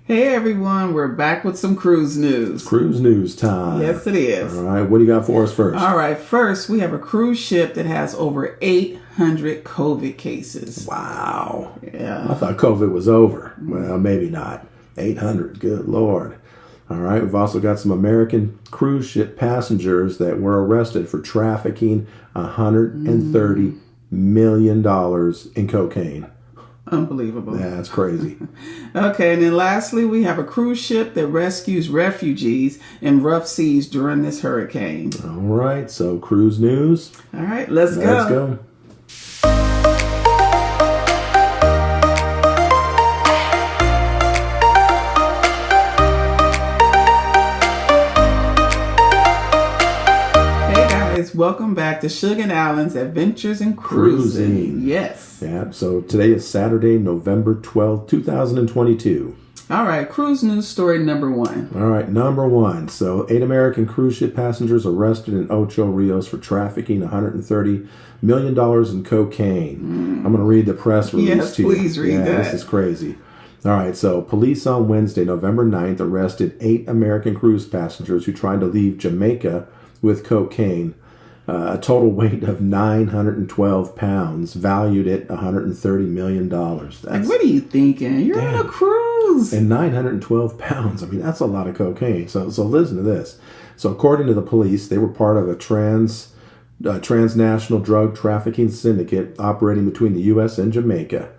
Hey everyone, we're back with some cruise news. Cruise news time. Yes, it is. All right, what do you got for us first? All right, first we have a cruise ship that has over 800 COVID cases. Wow. Yeah. I thought COVID was over. Well, maybe not. 800, good Lord. All right, we've also got some American cruise ship passengers that were arrested for trafficking $130 million in cocaine. Unbelievable. Yeah, that's crazy. Okay, and then lastly, we have a cruise ship that rescues refugees in rough seas during this hurricane. All right, so cruise news. All right, let's go. Let's go. Welcome back to Sugar and Allen's Adventures in Cruising. Yes. Yeah, so today is Saturday, November 12th, 2022. All right, cruise news story number one. All right, number one. So 8 American cruise ship passengers arrested in Ocho Rios for trafficking $130 million in cocaine. I'm going to read the press release to you. Yes, please read that. This is crazy. All right, so police on Wednesday, November 9th, arrested 8 American cruise passengers who tried to leave Jamaica with cocaine. A total weight of 912 pounds, valued at $130 million. That's, like, what are you thinking? You're on a cruise. And 912 pounds. I mean, that's a lot of cocaine. So listen to this. So according to the police, they were part of a transnational drug trafficking syndicate operating between the U.S. and Jamaica.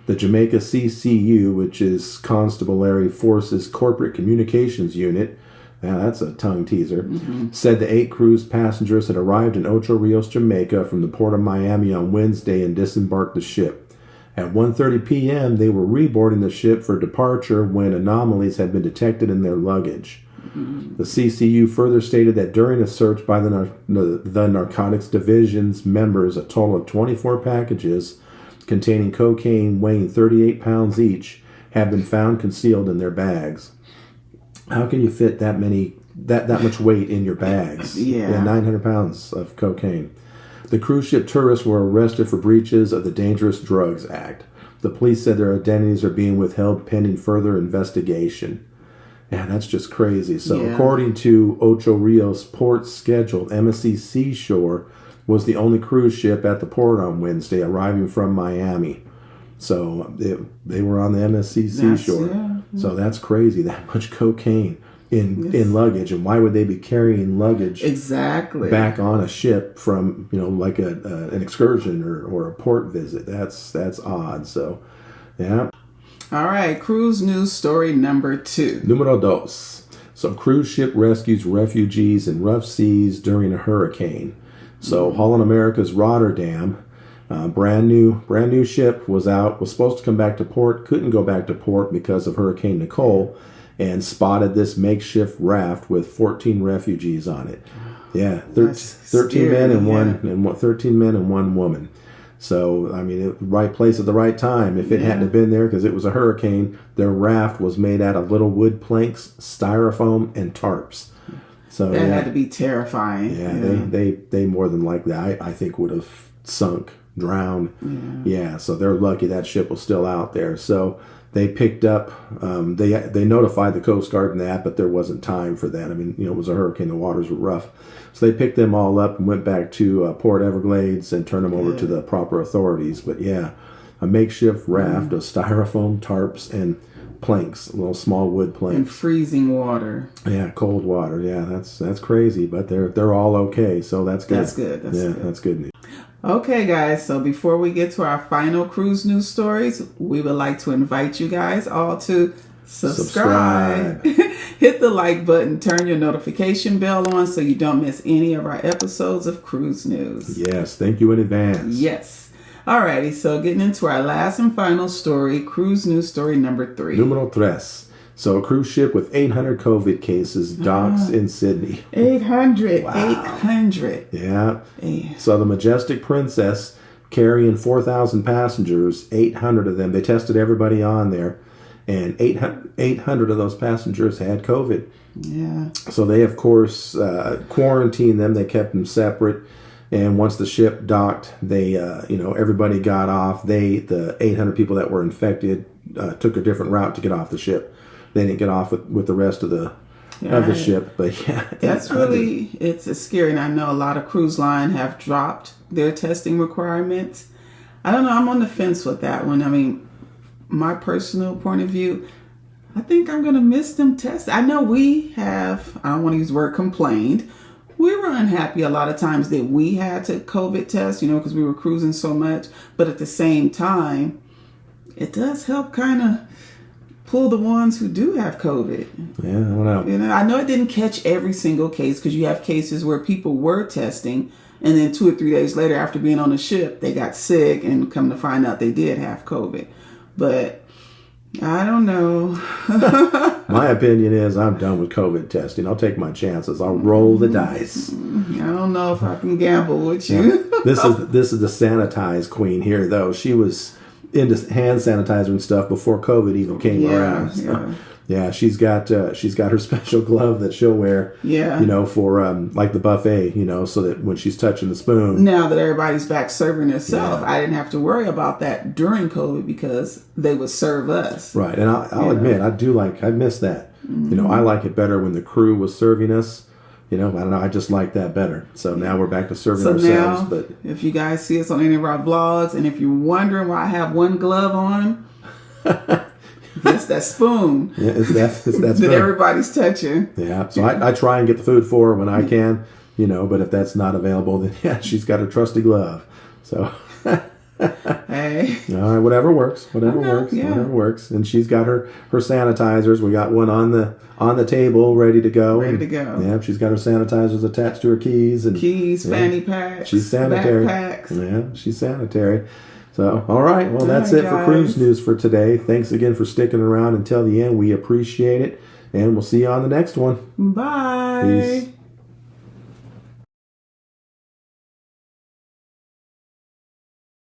The Jamaica CCU, which is Constabulary Forces Corporate Communications Unit, now that's a tongue teaser, said the 8 cruise passengers had arrived in Ocho Rios, Jamaica from the port of Miami on Wednesday and disembarked the ship. At 1:30 p.m., they were reboarding the ship for departure when anomalies had been detected in their luggage. The CCU further stated that during a search by the Narcotics Division's members, a total of 24 packages containing cocaine weighing 38 pounds each had been found concealed in their bags. How can you fit that much weight in your bags? Yeah, 900 pounds of cocaine. The cruise ship tourists were arrested for breaches of the Dangerous Drugs Act. The police said their identities are being withheld pending further investigation. Yeah, that's just crazy. So according to Ocho Rios Port's schedule, MSC Seashore was the only cruise ship at the port on Wednesday, arriving from Miami. So they were on the MSC Seashore. So that's crazy, that much cocaine in luggage. And why would they be carrying luggage back on a ship from, like an excursion or a port visit? That's odd. So, yeah. All right, cruise news story number 2. Numero dos. So cruise ship rescues refugees in rough seas during a hurricane. So Holland America's Rotterdam, brand new ship was supposed to come back to port, couldn't go back to port because of Hurricane Nicole, and spotted this makeshift raft with 14 refugees on it. Yeah, 13 men and one woman. So I mean, right place at the right time. If it hadn't have been there because it was a hurricane, their raft was made out of little wood planks, styrofoam, and tarps. So that had to be terrifying. Yeah, they more than likely I think would have sunk. Drowned. Yeah, so they're lucky that ship was still out there. So they picked up, they notified the Coast Guard and that, but there wasn't time for that. I mean, it was a hurricane, the waters were rough. So they picked them all up and went back to Port Everglades and turned them over to the proper authorities. But yeah, a makeshift raft of styrofoam, tarps, and planks, little small wood planks. And freezing water. Yeah, cold water. Yeah, that's crazy, but they're all okay. So that's good. That's good. That's good news. Okay, guys, so before we get to our final cruise news stories, we would like to invite you guys all to subscribe. Hit the like button, turn your notification bell on so you don't miss any of our episodes of Cruise News. Yes, thank you in advance. Yes. Alrighty, so getting into our last and final story, Cruise News story number 3. Numero tres. So a cruise ship with 800 COVID cases docks in Sydney. 800. Wow. 800. Yeah. So the Majestic Princess, carrying 4,000 passengers, 800 of them, they tested everybody on there, and 800 of those passengers had COVID. Yeah. So they, of course, quarantined them. They kept them separate. And once the ship docked, they, everybody got off. The 800 people that were infected took a different route to get off the ship. they didn't get off with the rest of the ship. But yeah, that's really it's scary. And I know a lot of cruise line have dropped their testing requirements. I don't know. I'm on the fence with that one. I mean, my personal point of view, I think I'm going to miss them tests. I know we have, I don't want to use the word complained. We were unhappy a lot of times that we had to COVID test, because we were cruising so much. But at the same time, it does help kind of pull the ones who do have COVID. Yeah, I don't know. I know it didn't catch every single case, because you have cases where people were testing and then 2 or 3 days later after being on the ship, they got sick and come to find out they did have COVID. But I don't know. My opinion is I'm done with COVID testing. I'll take my chances. I'll roll the dice. I don't know if I can gamble with you. Yeah. This is the sanitized queen here, though. She was into hand sanitizer and stuff before COVID even came around. So, yeah, she's got her special glove that she'll wear. Yeah. For like the buffet. So that when she's touching the spoon. Now that everybody's back serving herself, I didn't have to worry about that during COVID because they would serve us. Right, and I'll admit I miss that. Mm-hmm. I like it better when the crew was serving us. I don't know. I just like that better. So now we're back to serving ourselves. But if you guys see us on any of our vlogs, and if you're wondering why I have one glove on, it's that spoon. Yeah, it's that spoon that everybody's touching. Yeah. So I try and get the food for her when I can. But if that's not available, then she's got her trusty glove. So. Hey. All right, whatever works. Whatever works. And she's got her sanitizers. We got one on the table ready to go. Yeah, she's got her sanitizers attached to her keys and fanny packs. She's sanitary. Backpacks. Yeah, she's sanitary. So, all right. Well, that's it for cruise news for today. Thanks again for sticking around until the end. We appreciate it. And we'll see you on the next one. Bye. Peace.